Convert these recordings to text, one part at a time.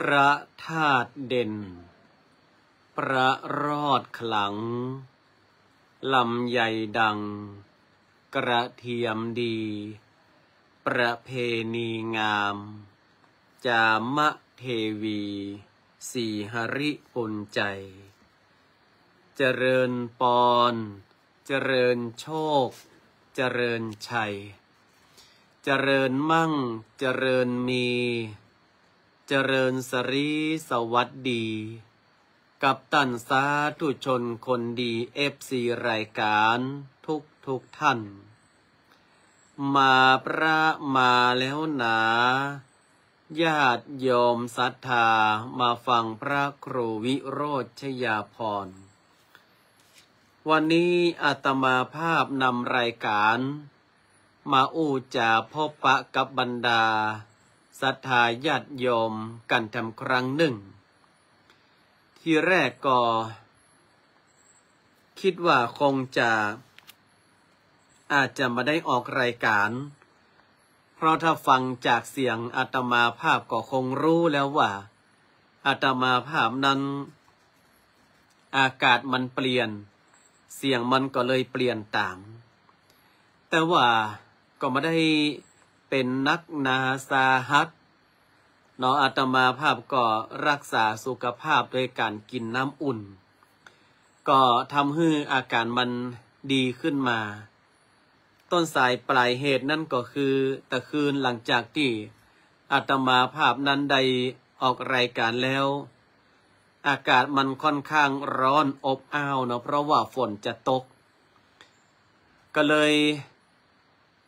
พระธาตุเด่นพระรอดขลังลำใหญ่ดังกระเทียมดีประเพณีงามจามะเทวีสีหริปุญใจเจริญปอนเจริญโชคเจริญชัยเจริญมั่งเจริญมีเจริญสรีสวัสดีกับตันสาธุชนคนดีFCรายการทุกท่านมาพระมาแล้วหนาญาติโยมศรัทธามาฟังพระครูวิโรจน์ชยาภรณ์วันนี้อาตมาภาพนำรายการมาอู้จาพบปะกับบรรดาศรัทธาญาติโยมกันทำครั้งหนึ่งที่แรกก็คิดว่าคงจะอาจจะมาได้ออกรายการเพราะถ้าฟังจากเสียงอาตมาภาพก็คงรู้แล้วว่าอาตมาภาพนั้นอากาศมันเปลี่ยนเสียงมันก็เลยเปลี่ยนตามแต่ว่าก็ไม่ได้เป็นนักนาสาหัสเนาะอาตมาภาพก็รักษาสุขภาพโดยการกินน้ำอุ่นก็ทำให้อาการมันดีขึ้นมาต้นสายปลายเหตุนั่นก็คือตะคืนหลังจากที่อาตมาภาพนั้นได้ออกรายการแล้วอากาศมันค่อนข้างร้อนอบอ้าวเนาะเพราะว่าฝนจะตกก็เลย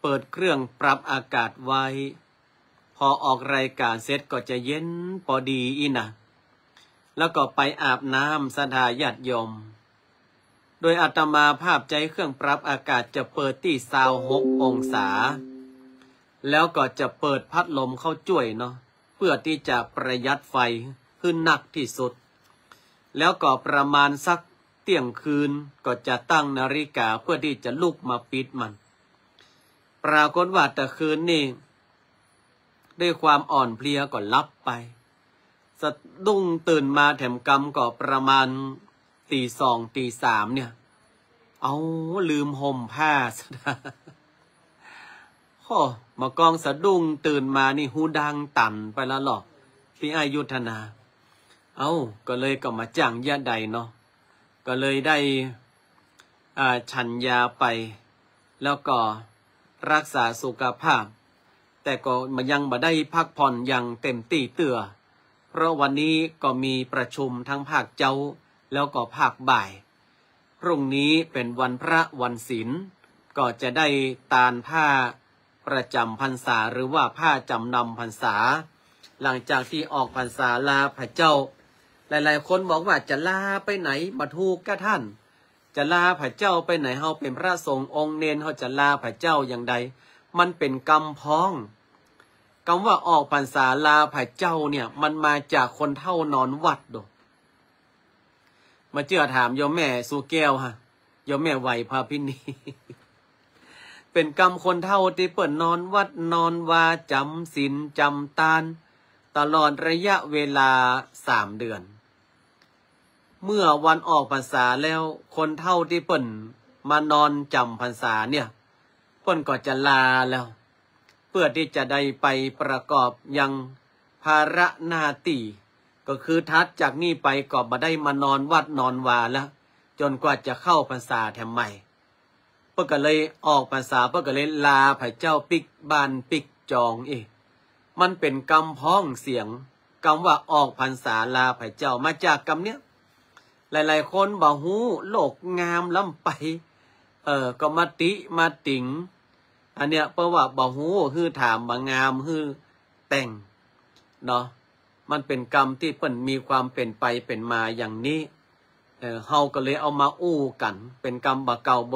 เปิดเครื่องปรับอากาศไว้พอออกรายการเสร็จก็จะเย็นพอดีอีนะแล้วก็ไปอาบน้ำศรัทธาญาติโยมโดยอาตมาภาพใจเครื่องปรับอากาศจะเปิดที่26 องศาแล้วก็จะเปิดพัดลมเข้าจ่วยเนาะเพื่อที่จะประหยัดไฟขึ้นหนักที่สุดแล้วก็ประมาณสักเที่ยงคืนก็จะตั้งนาฬิกาเพื่อที่จะลุกมาปิดมันปรากฏว่าแต่คืนนี้ด้วยความอ่อนเพลียก็ลับไปสะดุ้งตื่นมาแถมกำก็ประมาณตี 2 ตี 3เนี่ยเอาลืมห่มผ้าซะนะโอ้มากองสะดุ้งตื่นมานี่หูดังตันไปแล้วหรอพี่อายุธนาก็เลยก็มาจ้างญาติใดเนาะก็เลยได้ฉันยาไปแล้วก็รักษาสุขภาพแต่ก็ยังบ่ได้พักผ่อนอย่างเต็มที่เตื่อเพราะวันนี้ก็มีประชุมทั้งภาคเจ้าแล้วก็ภาคบ่ายพรุ่งนี้เป็นวันพระวันศีลก็จะได้ตานผ้าประจำพรรษาหรือว่าผ้าจำนำพรรษาหลังจากที่ออกพรรษาลาพระเจ้าหลายๆคนบอกว่าจะลาไปไหนมาถูกกับท่านจะลาพระเจ้าไปไหนเฮาเป็นพระสงฆ์องค์เนรเฮาจะลาพระเจ้าอย่างใดมันเป็นกรรมพ้องคำว่าออกพรรษาลาพระเจ้าเนี่ยมันมาจากคนเฒ่านอนวัดโดมาเจือถามโยมแม่สุแก้วฮะโยมแม่ไหวพาพินี เป็นกรรมคนเฒ่าที่เปิดนอนวัดนอนวาจำศีลจำทานตลอดระยะเวลา3 เดือนเมื่อวันออกพรรษาแล้วคนเฒ่าที่เปิ่นมานอนจำพรรษาเนี่ยเปิ่นก็จะลาแล้วเพื่อที่จะได้ไปประกอบยังภาระหน้าที่ก็คือทัดจากนี้ไปก็บ่ได้มานอนวัดนอนวาแล้วจนกว่าจะเข้าพรรษาแถมใหม่เพิ่นก็เลยออกพรรษาเพิ่นก็เลยลาพระเจ้าปิกบ้านปิกจองมันเป็นกรรมพ้องเสียงคำว่าออกพรรษาลาพระเจ้ามาจากกรรมเนี้ยหลายๆคนบ่ฮู้โลกงามล้ำไปก็มาติมาติ่งอันเนี้ยเพราะว่าบ่ฮู้ฮือถามบ่งามฮือแต่งเนาะมันเป็นกรรมที่เปิ้นมีความเป็นไปเป็นมาอย่างนี้เฮาก็เลยเอามาอู้กันเป็นกรรมบ่เก่าโบ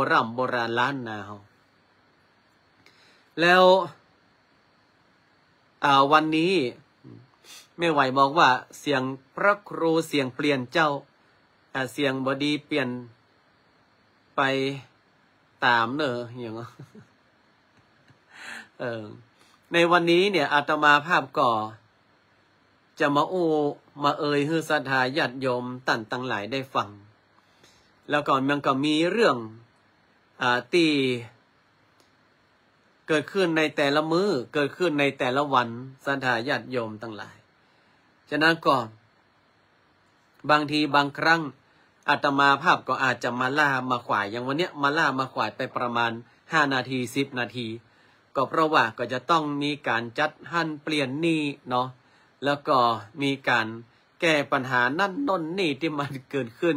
ราณล้านนาเฮาแล้ววันนี้แม่ไหวบอกว่าเสียงพระครูเสียงเปลี่ยนเจ้าเสียงบดีเปลี่ยนไปตามเนอะอย่างในวันนี้เนี่ยอาตมาภาพก็ จะมาโอ้มาเอ่ยฮือศรัทธาญาติโยมตั้นตั้งหลายได้ฟังแล้วก่อนมันก็มีเรื่องที่เกิดขึ้นในแต่ละมื้อเกิดขึ้นในแต่ละวันศรัทธาญาติโยมตั้งหลายฉะนั้นก่อนบางทีบางครั้งอาตมาภาพก็อาจจะมาล่ามาขวายอย่างวันเนี้ยมาล่ามาขวายไปประมาณ5 นาที10 นาทีก็เพราะว่าก็จะต้องมีการจัดหั่นเปลี่ยนนี่เนาะแล้วก็มีการแก้ปัญหานั่นน้นนี่ที่มันเกิดขึ้น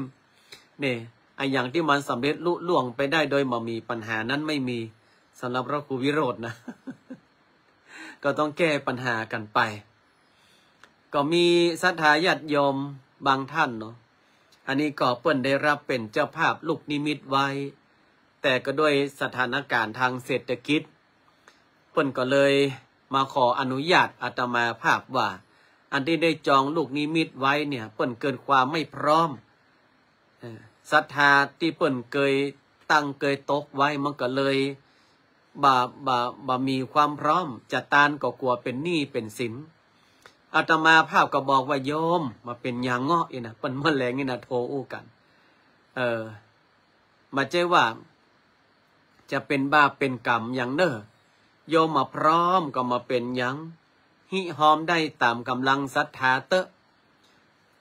เนี่ยไอ้อย่างที่มันสำเร็จลุล่วงไปได้โดยไม่มีปัญหานั้นไม่มีสำหรับพระครูวิโรจน์นะ ก็ต้องแก้ปัญหากันไปก็มีศรัทธาญาติโยมบางท่านเนาะอันนี้ก็เปิ้นได้รับเป็นเจ้าภาพลูกนิมิตไว้แต่ก็ด้วยสถานการณ์ทางเศรษฐกิจเปิ้นก็เลยมาขออนุญาตอาตมาภาพว่าอันที่ได้จองลูกนิมิตไว้เนี่ยเปิ้นเกินความไม่พร้อมศรัทธาที่เปิ้นเคยตั้งเคยตกไว้มันก็เลยบ่มีความพร้อมจะตานก็กลัวเป็นหนี้เป็นสินอาตมาภาพก็บอกว่าโยมมาเป็นอย่างเงาะอีนะเปิ้นมาแรงนี่นะโทรอู้กันมาเจ้ว่าจะเป็นบาปเป็นกรรมอย่างเน้อโยมมาพร้อมก็มาเป็นยังหิหอมได้ตามกำลังศรัทธาเตอะ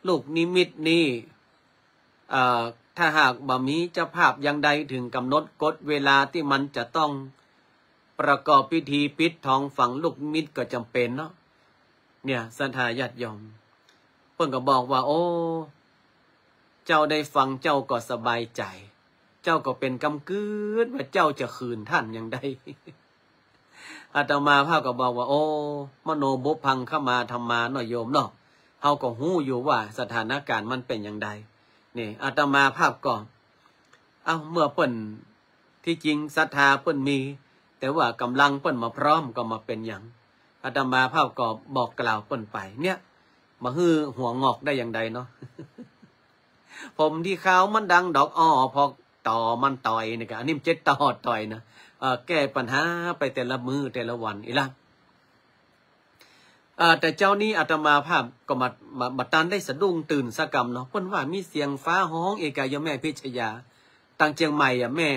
ลูกนิมิตนี้ถ้าหากบ่มีเจ้าภาพอย่างใดถึงกำหนดกฎเวลาที่มันจะต้องประกอบพิธีปิดทองฝังลูกนิมิตก็จำเป็นเนาะเนี่ยศรัทธาญาติโยมเพิ่นก็บอกว่าโอ้เจ้าได้ฟังเจ้าก็สบายใจเจ้าก็เป็นกำกืดว่าเจ้าจะคืนท่านอย่างใด อาตมาภาพก็บอกว่าโอ้มโนบุพพังเข้ามาธรรมาหน่อยโยมเนาะเฮาก็ฮู้อยู่ว่าสถานการณ์มันเป็นอย่างใดนี่อาตมาภาพก็เมื่อเปิ้นที่จริงศรัทธาเปิ้นมีแต่ว่ากำลังเปิ้นมาพร้อมก็มาเป็นอย่างอาตมาภาพก็บอกกล่าวเปิ้นไปเนี่ยมาฮือหัวงอกได้อย่างใดเนาะ ผมที่ขาวมันดังดอกอ้อพอต่อมันต่อยนี่ก็อันนี้มันเจ็ดต่อต่อยนะแก้ปัญหาไปแต่ละมือแต่ละวันอีละแต่เจ้านี้อาตมาภาพก็มาตันได้สะดุ้งตื่นสะกำเนาะเพิ่นว่ามีเสียงฟ้าฮ้องเอกายแม่พิชยาตังเจียงใหม่แม่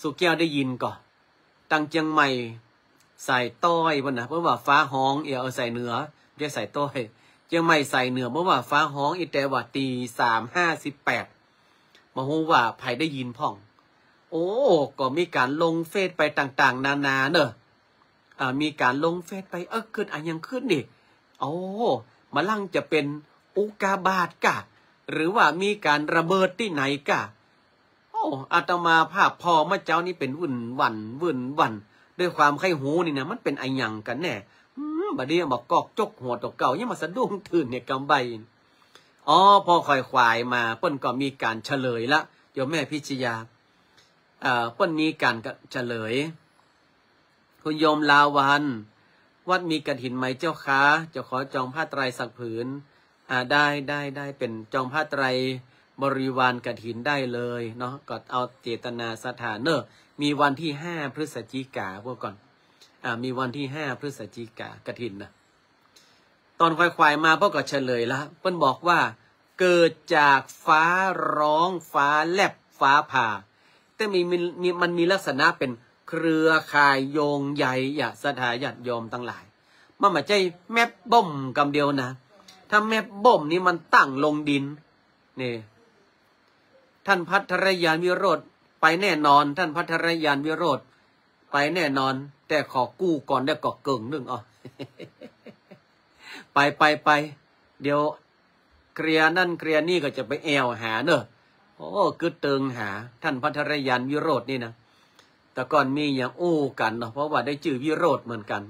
สุแก้วได้ยินก่อนตังเจียงใหม่ใส่ต้อยเพิ่นนะเพิ่นว่าฟ้าฮ้องเอาใส่เหนือเรียกใส่ต้อยเจียงใหม่ใส่เหนือเมื่อว่าฟ้าฮ้องอีแต่ว่าตี3:58มาฮู้ว่าไผได้ยินพ่องโอ้ก็มีการลงเฟซไปต่างๆนานาเนอะมีการลงเฟซไปเกิดอะไรยังขึ้นนี่โอ้มาลั่งจะเป็นอุกาบาตกะหรือว่ามีการระเบิดที่ไหนกะโอ้อาตมาภาพพอมาเจ้านี่เป็นวุ่นวันด้วยความไข้หูนี่นะมันเป็นอะไรยังกันแน่บัดนี้บอกกอกจกหัวตกเก่ายังมาสะดุ้งตื่นเนี่ยกำใบพอค่อยควายมาเปิ้นก็มีการเฉลยละโยมแม่พิชยาเปิ้นมีการเฉลยคุณโยมลาวันวัดมีกฐินไหมเจ้าคะจะขอจองผ้าไตรสักผืนได้เป็นจองผ้าไตรบริวารกฐินได้เลยเนาะก็เอาเจตนาสถานมีวันที่5 พฤศจิกาพวกก่อนมีวันที่5 พฤศจิกากฐินนะตอนควายมาพ่อก็เฉลยแล้วเพิ่นบอกว่าเกิดจากฟ้าร้องฟ้าแลบฟ้าผ่าแต่มันมีลักษณะเป็นเครือข่ายโยงใยศรัทธาญาติโยมทั้งหลายมันไม่ใช่แมบบ่มกำเดียวนะถ้าแมบบ่มนี่มันตั้งลงดินนี่ท่านพัทรยานวิโรธไปแน่นอนท่านพัทรยานวิโรธไปแน่นอนแต่ขอกู้ก่อนได้ก็เกิ่งนึงไปเดี๋ยวเคลียร์นั่นเคลียร์นี่ก็จะไปแอวหาเนอะกึดเติงหาท่านพัทรยานวิโรธนี่นะแต่ก่อนมีอย่างอู้กันเนาะเพราะว่าได้ชื่อวิโรธเหมือนกัน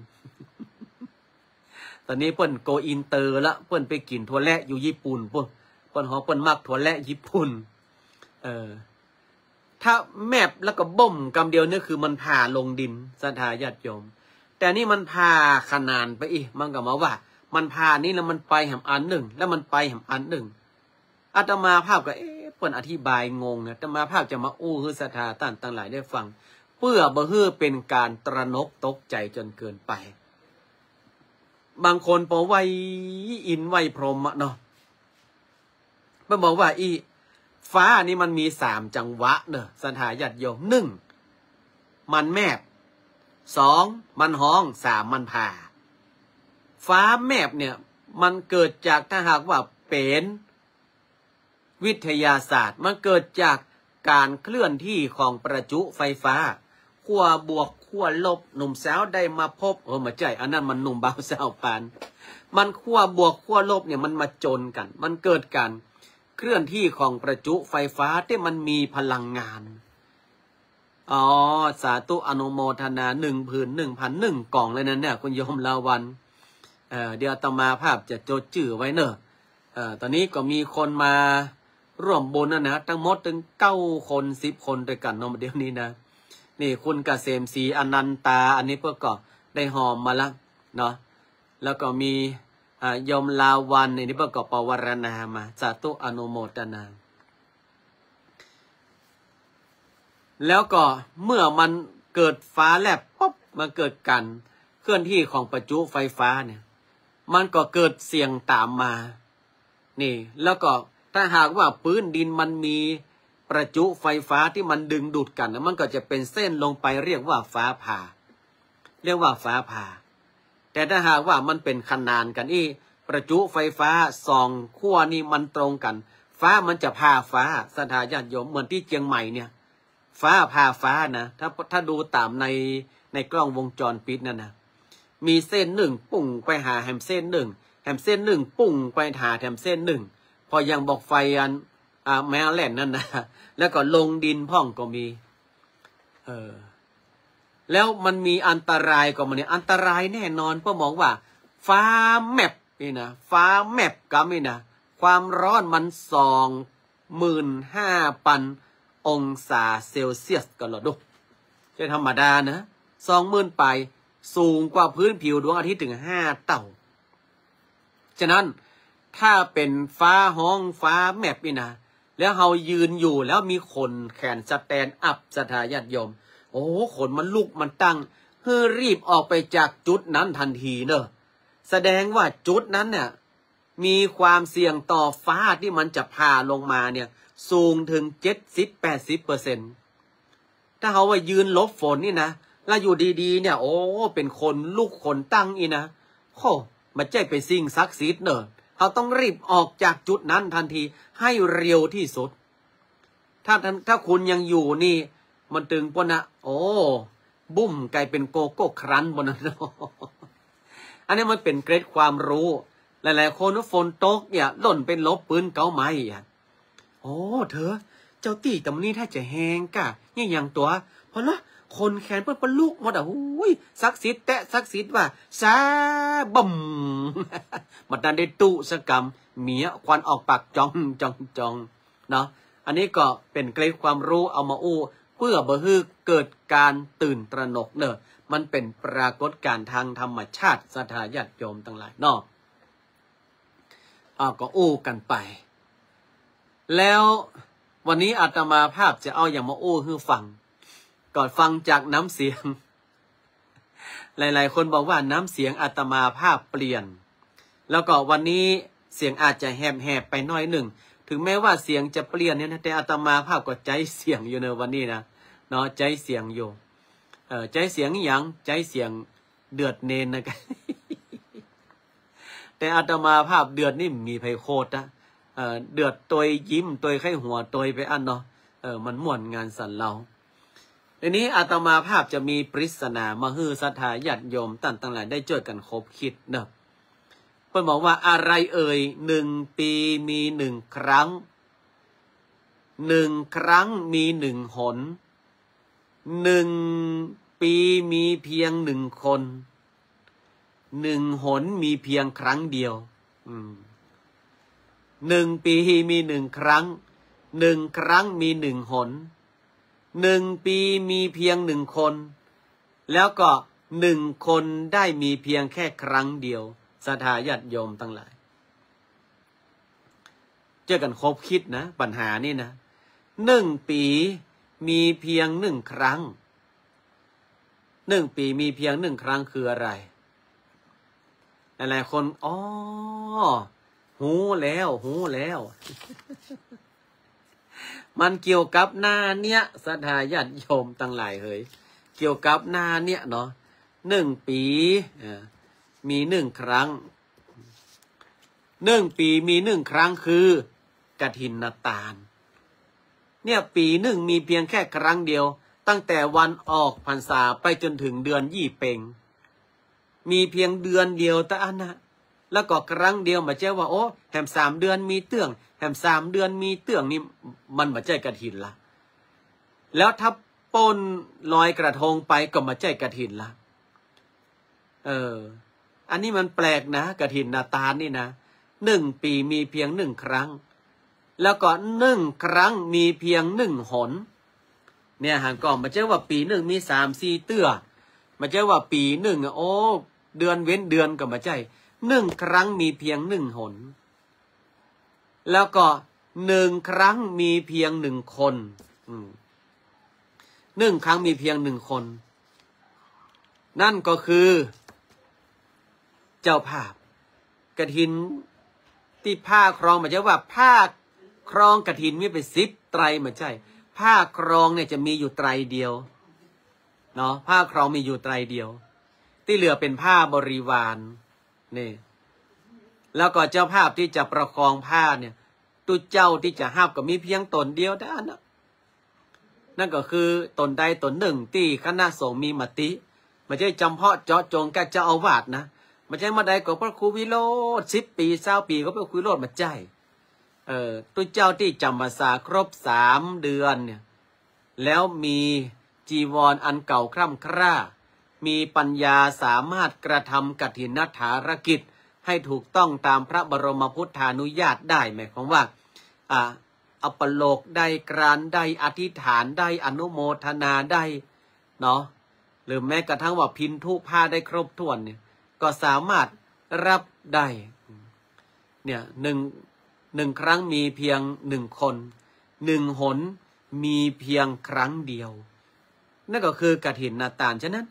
ตอนนี้เปิ้นโกอินเตอร์ละเปิ้นไปกินถั่วแระอยู่ญี่ปุ่นเปิ้นเปิ้นมักถั่วแระญี่ปุ่นถ้าแมบแล้วก็บ่มกำเดียวนี่คือมันผ่าลงดินศรัทธาญาติโยมแต่นี่มันผ่าขนานไปอีกมันก็มาว่ามันผ่านี่แล้วมันไปแหมอันหนึ่งแล้วมันไปแหมอันหนึ่งอาตมาภาพก็เปิ้นอธิบายงงนะอาตมาภาพจะมาอู้ฮือศรัทธาตั้งหลายได้ฟังเพื่อบ่ฮือเป็นการตระหนกตกใจจนเกินไป บางคนพอไหวอินไหวพรหมเนาะมันบอกว่าอีฟ้านี่มันมี3 จังหวะเนอะสัทธาญาติโยม1มันแมบ2มันห้อง3มันผ่าฟ้าแมบเนี่ยมันเกิดจากถ้าหากว่าเป็นวิทยาศาสตร์มันเกิดจากการเคลื่อนที่ของประจุไฟฟ้าขั้วบวกขั้วลบหนุ่มสาวได้มาพบมาใจอันนั้นมันหนุ่มบ่าวสาวปานมันขั้วบวกขั้วลบเนี่ยมันมาจนกันมันเกิดการเคลื่อนที่ของประจุไฟฟ้าที่มันมีพลังงานสาธุอนุโมทนา1 ผืน 1,001 กล่องเลยนั่นเนี่ยคุณโยมลาวันเดี๋ยวอาตมาภาพจะจดชื่อไว้เนอะตอนนี้ก็มีคนมาร่วมบุญนะทั้งหมดถึง9 คน10 คนด้วยกันเนาะเดี๋ยวนี้นะนี่คุณเกษมศรีอนันตาอันนี้เพื่อก็ได้หอมมาแล้วเนาะแล้วก็มียมลาวันนี่เพื่อก็ปวารณามาสาธุอนุโมทนาแล้วก็เมื่อมันเกิดฟ้าแลบปุ๊บมันเกิดกันเคลื่อนที่ของประจุไฟฟ้าเนี่ยมันก็เกิดเสียงตามมานี่แล้วก็ถ้าหากว่าพื้นดินมันมีประจุไฟฟ้าที่มันดึงดูดกันมันก็จะเป็นเส้นลงไปเรียกว่าฟ้าผ่าแต่ถ้าหากว่ามันเป็นขนานกันประจุไฟฟ้า2 ขั้วนี่มันตรงกันฟ้ามันจะผ่าฟ้าสัทธาญาติโยมเหมือนที่เชียงใหม่เนี่ยฟ้าผ่าฟ้านะถ้าดูตามในกล้องวงจรปิดนั่นนะมีเส้น1ปุ่งไปหาแหมเส้น1แหมเส้น1ปุ่งไปหาแหมเส้น1พอยังบอกไฟอันแมวแล่นนั่นนะแล้วก็ลงดินพ่องก็มีแล้วมันมีอันตรายก็มันเนี่ยอันตรายแน่นอนเพราะมองว่าฟ้าแมปนี่นะฟ้าแมปก็ไม่นะความร้อนมัน25,000 องศาเซลเซียสกันหรอดูจะธรรมดานะ20,000 ไปสูงกว่าพื้นผิวดวงอาทิตย์ถึง5 เท่าฉะนั้นถ้าเป็นฟ้าห้องฟ้าแมปนี่นะแล้วเรายืนอยู่แล้วมีคนแขนสแตนอัพสถาญาติโยมโอ้ขนมันลุกมันตั้งเพื่อรีบออกไปจากจุดนั้นทันทีเนอะแสดงว่าจุดนั้นเนี่ยมีความเสี่ยงต่อฟ้าที่มันจะผ่าลงมาเนี่ยสูงถึง 70-80% ถ้าเขาว่ายืนหลบฝนนี่นะแล้วอยู่ดีๆเนี่ยโอ้เป็นคนลุกคนตั้งนะโอ้มันใจเป็นสิ่งศักดิ์สิทธิ์เนอะเขาต้องรีบออกจากจุดนั้นทันทีให้เร็วที่สุดถ้าคุณยังอยู่นี่มันตึงปนะโอ้บุ้มกลายเป็นโกโก้ครันบนนั้นอันนี้มันเป็นเกร็ดความรู้หลายๆคนว่าฝนตกเนี่ยหล่นเป็นลบปืนเกาไม้โอ้เธอเจ้าตีแต่มันนี่ถ้าจะแหงกะนี่อย่างตัวเพราะละคนแขนเปิ้นปลุกหมดหุ้ยศักดิ์สิทธิ์แตะศักดิ์สิทธิ์ว่าซาบ่มมันดันได้ตุสกรรมเมียควันออกปากจองเนาะอันนี้ก็เป็นเกร็ดความรู้เอามาอู้เพื่อบ่ให้เกิดการตื่นตระหนกเนอะมันเป็นปรากฏการณ์ทางธรรมชาติศรัทธาญาติโยมทั้งหลายเนาะก็อู้กันไปแล้ววันนี้อาตมาภาพจะเอาอย่างมาอู้ให้ฟังก่อนฟังจากน้ำเสียงหลายๆคนบอกว่าน้ำเสียงอาตมาภาพเปลี่ยนแล้วก็วันนี้เสียงอาจจะแหบๆไปหน่อยหนึ่งถึงแม้ว่าเสียงจะเปลี่ยนเนี่ยนะแต่อาตมาภาพก็ใจเสียงอยู่ในวันนี้นะเนาะใจเสียงอยู่ใจเสียงอย่างใจเสียงเดือดเนนนะกัน แต่อาตมาภาพเดือดนี่มีไพโคตรนะเดือดตัวยิ้มตัวไข้หัวตัวไปอันเนาะมันม่วนงานสันเราทีนี้อาตมาภาพจะมีปริศนามาฮือศรัทธาญาติโยมตั้งหลายได้ช่วยกันคบคิดเนาะเพิ่นบอกว่าอะไร1 ปีมี 1 ครั้ง1 ครั้งมี 1 หน1 ปีมีเพียง 1 คน1 หนมีเพียงครั้งเดียว1 ปีมี 1 ครั้ง1 ครั้งมี 1 หน1 ปีมีเพียง 1 คนแล้วก็1 คนได้มีเพียงแค่ครั้งเดียวศรัทธาญาติโยมทั้งหลายเจอกันคบคิดนะปัญหานี่นะ1 ปีมีเพียง 1 ครั้ง1 ปีมีเพียง 1 ครั้งคืออะไร หลายๆคนอ๋อหูแล้วมันเกี่ยวกับหน้าเนี่ยศรัทธาญาติโยมตั้งหลายเฮ้ยเกี่ยวกับหน้าเนี่ยเนาะ1 ปีมี1 ครั้ง1 ปีมี1 ครั้งคือกฐินตาลเนี่ยปี1มีเพียงแค่ครั้งเดียวตั้งแต่วันออกพรรษาไปจนถึงเดือนยี่เปงมีเพียงเดือนเดียวแต่อันนะแล้วก็ครั้งเดียวมาเจ้าว่าโอ้แหม3 เดือนมีเตื้องแหม3 เดือนมีเตื้องนี่มันมาใจกฐินละแล้วถ้าปนลอยกระทงไปก็มาใจกฐินละอันนี้มันแปลกนะกฐินตาลนี่นะ1 ปีมีเพียง1 ครั้งแล้วก็1 ครั้งมีเพียง1 หนเนี่ยหางก่อนมาเจ้าว่าปี1มี3-4 เตื้อมาเจ้าว่าปี1โอ้เดือนเว้นเดือนก็มาใจ1 ครั้งมีเพียง1 หนแล้วก็1 ครั้งมีเพียง1 คน1 ครั้งมีเพียง1 คนนั่นก็คือเจ้าภาพกฐินที่ผ้าครองมาเจ้าว่าผ้าครองกฐินมีเป็น10 ไตรมาใช่ผ้าครองเนี่ยจะมีอยู่ไตรเดียวเนาะผ้าครองมีอยู่ไตรเดียวที่เหลือเป็นผ้าบริวารนี่แล้วก็เจ้าภาพที่จะประคองผ้าเนี่ยตุเจ้าที่จะห้าบก็มีเพียงตนเดียวเท่านั้นนั่นก็คือตนใดตนหนึ่งที่คณะสงฆ์มีมติไม่ใช่จำเพาะเจาะจงกับเจ้าอาวาสนะไม่ใช่มาใดก็พระครูวิโรจน์10 ปี20 ปีก็พระครูวิโรจน์มาใจตุเจ้าที่จำพรรษาครบ3 เดือนเนี่ยแล้วมีจีวรอันเก่าคร่ำคร่ามีปัญญาสามารถกระทำกฐินฐารกิจให้ถูกต้องตามพระบรมพุทธานุญาตได้หมายความว่าอัปโลกได้กรานได้อธิษฐานได้อนุโมทนาได้เนาะหรือแม้กระทั่งว่าพินทุผ้าได้ครบถ้วนเนี่ยก็สามารถรับได้เนี่ยหนึ่งครั้งมีเพียง1 คน1 หนมีเพียงครั้งเดียวนั่นก็คือกฐินตาลฉะนั้น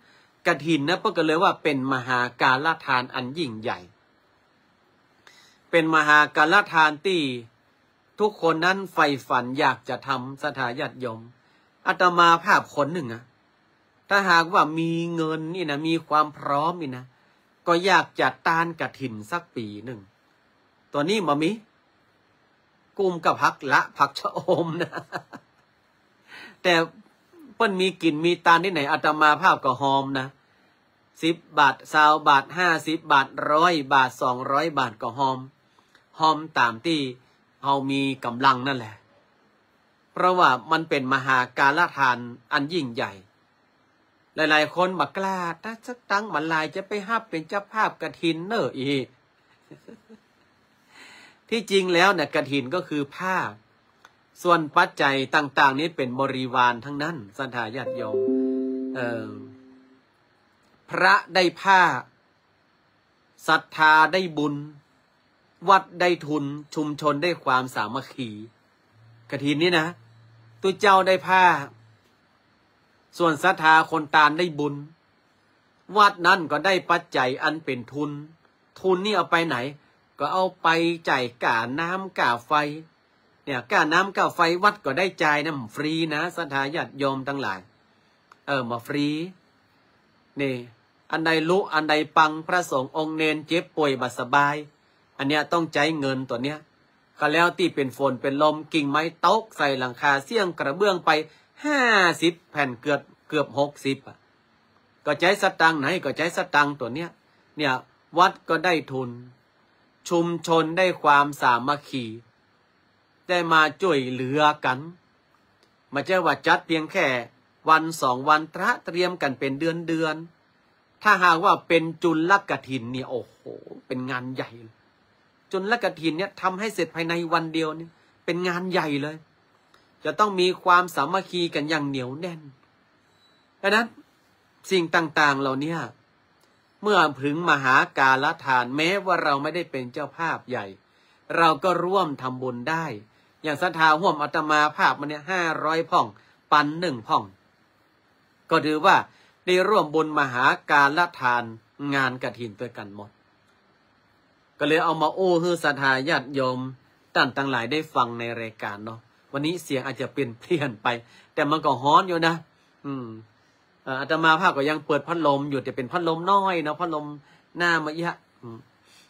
กฐินนะก็เลยว่าเป็นมหากาลทานอันยิ่งใหญ่เป็นมหากาลทานที่ทุกคนนั้นใฝ่ฝันอยากจะทำศรัทธาญาติโยมอาตมาภาพคนหนึ่งนะถ้าหากว่ามีเงินนี่นะมีความพร้อมนี่นะก็อยากจะตานกฐินสักปีหนึ่งตัวนี้มามีกุมกับพักละผักชะอมนะแต่เปิ้นมีกินมีตานที่ไหนอาตมาภาพก็หอมนะ10 บาท20 บาท50 บาท100 บาท200 บาทก็หอมตามที่เรามีกำลังนั่นแหละเพราะว่ามันเป็นมหากาลทานอันยิ่งใหญ่หลายๆคนบักกล้าถ้าสักตั้งมาลายจะไปห้าเป็นเจ้าภาพกฐินเนออีก ที่จริงแล้วเนี่ยกฐินก็คือผ้าส่วนปัจจัยต่างๆนี้เป็นบริวารทั้งนั้นศรัทธาญาติโยมพระได้ผ้าศรัทธาได้บุญวัดได้ทุนชุมชนได้ความสามัคคีกฐินนี้นะตัวเจ้าได้ผ้าส่วนศรัทธาคนตาลได้บุญวัดนั้นก็ได้ปัจจัยอันเป็นทุนนี่เอาไปไหนก็เอาไปจ่ายค่าน้ำค่าไฟเนี่ยค่าน้ำค่าไฟวัดก็ได้จ่ายน้ำฟรีนะศรัทธาญาติโยมทั้งหลายมาฟรีนี่อันใดลุอันใดปังพระสงฆ์องค์เนนเจ็บป่วยบาดสบายอันเนี้ยต้องใจเงินตัวเนี้ยก็แล้วที่เป็นฝนเป็นลมกิ่งไม้ตกใส่หลังคาเสี่ยงกระเบื้องไป50 แผ่นเกือบ60ก็ใจสตังค์ไหนก็ใจสตังค์ตัวเนี้ยเนี่ยวัดก็ได้ทุนชุมชนได้ความสามัคคีได้มาช่วยเหลือกันมาเจ้าว่าจัดเพียงแค่วัน2 วันเตรียมกันเป็นเดือนถ้าหากว่าเป็นจุลกฐินเนี่ยโอ้โหเป็นงานใหญ่จุลกฐินเนี่ยทำให้เสร็จภายในวันเดียวเนี่ยเป็นงานใหญ่เลยจะต้องมีความสามัคคีกันอย่างเหนียวแน่นดังนั้นสิ่งต่างๆเหล่านี้เมื่อถึงมหากาลทานแม้ว่าเราไม่ได้เป็นเจ้าภาพใหญ่เราก็ร่วมทำบุญได้อย่างศรัทธาห่วมอาตมาภาพมันเนี่ย500 พ่องปัน1 พ่องก็ถือว่าได้ร่วมบุญมหากาลทานงานกฐินด้วยกันหมด ก็เลยเอามาโอ้ฮือศรัทธาญาติโยมท่านทั้งหลายได้ฟังในรายการเนาะวันนี้เสียงอาจจะเปลี่ยนไปแต่มันก็ฮ้อนอยู่นะอาตมาภาพก็ยังเปิดพัดลมอยู่แต่เป็นพัดลมน้อยเนาะพัดลมหน้ามาเยอะ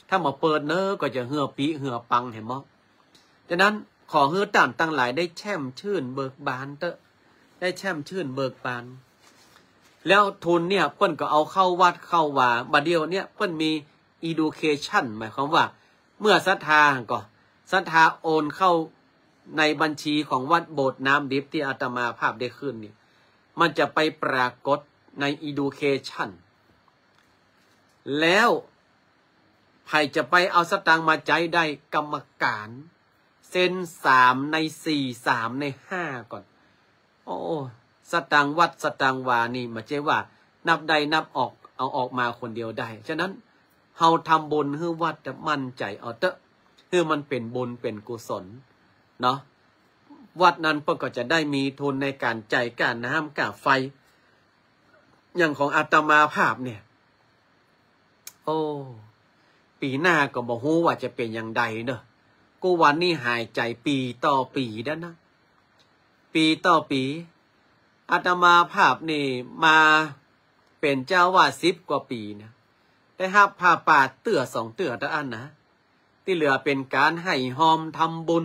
ถ้ามาเปิดเนอะก็จะเหือปีเหือปังเห็นมั้ยฉะนั้นขอเฮือต่างตั้งหลายได้แช่มชื่นเบิกบานเตอะได้แช่มชื่นเบิกบานแล้วทุนเนี่ยเปิ้นก็เอาเข้าวัดเข้าว่าบัดเดียวเนี่ยเปิ้นมี education หมายความว่าเมื่อศรัทธาก็ศรัทธาโอนเข้าในบัญชีของวัดโบสถ์น้ำดิบที่อาตมาภาพได้ขึ้นนี่มันจะไปปรากฏใน education แล้วใครจะไปเอาสตางค์มาใจได้กรรมการเซ็น3 ใน 4 3 ใน 5ก่อนโอ้สตางค์วัดสตางค์วานี่มาเจ๊ว่านับใดนับออกเอาออกมาคนเดียวได้ฉะนั้นเฮาทำบุญให้วัดจะมั่นใจเอาเตอะคือมันเป็นบุญเป็นกุศลเนาะวัดนั้นก็จะได้มีทุนในการจ่ายค่าน้ำค่าไฟอย่างของอาตมาภาพเนี่ยโอ้ปีหน้าก็บอกฮู้ว่าจะเป็นอย่างใดเนอะกูวันนี้หายใจปีต่อปีด้นะปีต่อปีอาตมาภาพนี่มาเป็นเจ้าวาด10 กว่าปีนะได้หับผ้าป่าเตื้อ2 เตื้อตะอันนะที่เหลือเป็นการให้หอมทำบุญ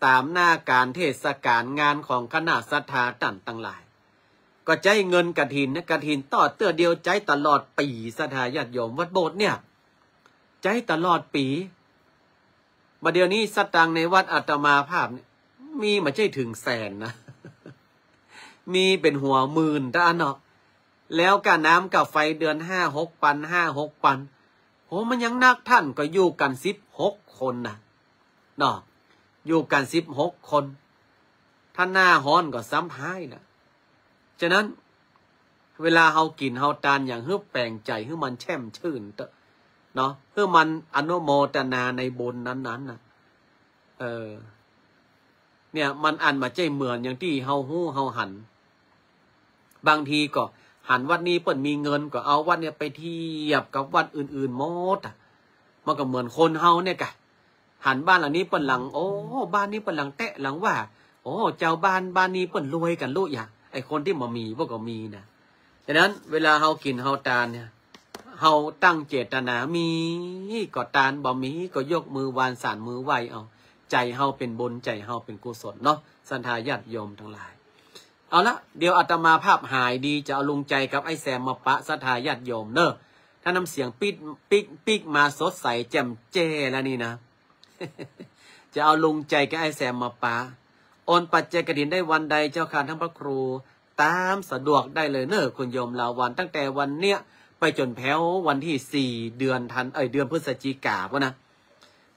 ตามหน้าการเทศกาลงานของคณะศรัทธาต่างหลายก็ใจเงินกฐินนะกฐินต่อเตื้อเดียวใจตลอดปีศรัทธาญาติโยมวัดโบสถ์เนี่ยใจตลอดปีมาเดี๋ยวนี้สตังค์ในวัดอาตมาภาพเนี่ยมีมาใช่ถึงแสนนะ มีเป็นหัวหมื่นท่านเนาะแล้วค่าน้ำกับไฟเดือน5-6 ปัน5-6 ปันโหมันยังนักท่านก็อยู่กัน16 คนนะเนาะอยู่กัน16 คนท่านหน้าฮ้อนก็ซ้ำท้ายนะฉะนั้นเวลาเฮากินเฮาทานอย่างฮึบแปลงใจฮึมันแช่มชื่นเตอะเนาะเพื่อมันอนุโมทนาในบุญนั้นๆนะเนี่ยมันอันมาใจเหมือนอย่างที่เฮาฮู้เฮาหันบางทีก็หันวัดนี้เปิ้นมีเงินก็เอาวัดเนี่ยไปเทียบกับวัดอื่นๆหมดมันก็เหมือนคนเฮาเนี่ยกะหันบ้านหลังนี้เปิ้นหลังโอ้บ้านนี้เปิ้นหลังแตะหลังว่าโอ้เจ้าบ้านนี้เปิ้นรวยกันลูกอย่าไอ้คนที่มามีพวกก็มีนะฉะนั้นเวลาเฮากินเฮาทานเนี่ยเฮาตั้งเจตนามีก็ทานบ่มีก็ยกมือวานสานมือไหวเอาใจเฮาเป็นบุญใจเฮาเป็นกุศลเนาะศรัทธาญาติโยมทั้งหลายเอาละเดี๋ยวอาตมาภาพหายดีจะเอาลุงใจกับไอ้แซมมาปะศรัทธาญาติโยมเนอะถ้าน้ำเสียงปิกมาสดใสแจ่มแจ้แล้วนี่นะ จะเอาลุงใจกับไอ้แซมมาปะโอนปัจจัยกฐินได้วันใดเจ้าค่ะทั้งพระครูตามสะดวกได้เลยเนอะคุณโยมลาวันตั้งแต่วันเนี้ยไปจนแพ้ววันที่4 เดือนเดือนพฤศจิกายนนะ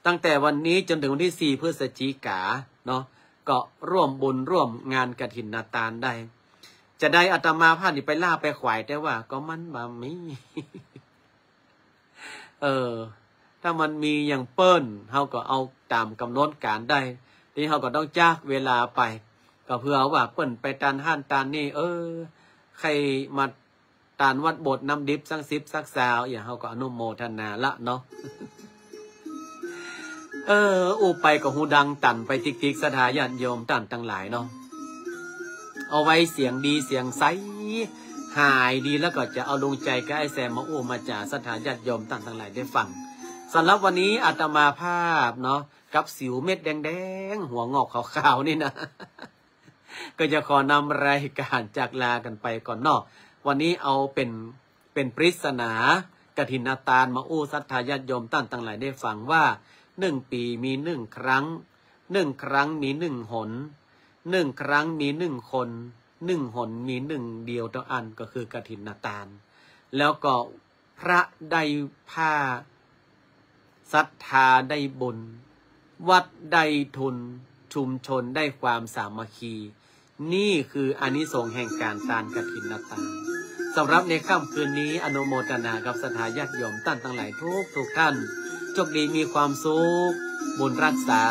ตั้งแต่วันนี้จนถึงวันที่4 พฤศจิกายนเนาะก็ร่วมบุญร่วมงานกฐินนาตาลได้จะได้อาตมาภาพนี่ไปล่าไปขวายแต่ว่าก็มันบ่มี ถ้ามันมีอย่างเปิ้นเฮาก็เอาตามกำหนดการได้ที่เฮาก็ต้องจากเวลาไปก็เพื่อว่าเปิ้นไปตานห้านตานนี่ใครมาตานวัดโบสถ์น้ำดิบสัก10 สัก20อย่างเฮาก็อนุโมทนาละเนาะ อูไปก็หูดังตันไปทิกๆศรัทธาญาติโยมตันทั้งหลายเนาะเอาไว้เสียงดีเสียงใสหายดีแล้วก็จะเอาลงใจกับไอ้แซมมามาจากศรัทธาญาติโยมตันทั้งหลายได้ฟังสำหรับวันนี้อาตมาภาพเนาะกับสิวเม็ดแดงๆหัวงอกขาวๆนี่นะ ก็จะขอนำรายการจากลากันไปก่อนเนาะวันนี้เอาเป็นปริศนากฐินนาตาลมาศรัทธาญาติโยมตันทั้งหลายได้ฟังว่า1 ปีมี1 ครั้ง1 ครั้งมี1 หน1 ครั้งมี1 คน1 หนมี1 เดียวต่ออันก็คือกฐินนาตาลแล้วก็พระได้ผ้าศรัทธาได้บุญวัดได้ทุนชุมชนได้ความสามัคคีนี่คืออานิสงส์แห่งการทานกฐินนาตาลสำหรับในค่ำคืนนี้อนุโมทนากับศรัทธาญาติโยมท่านทั้งหลายทุกท่านโชคดีมีความสุขบุญรักษา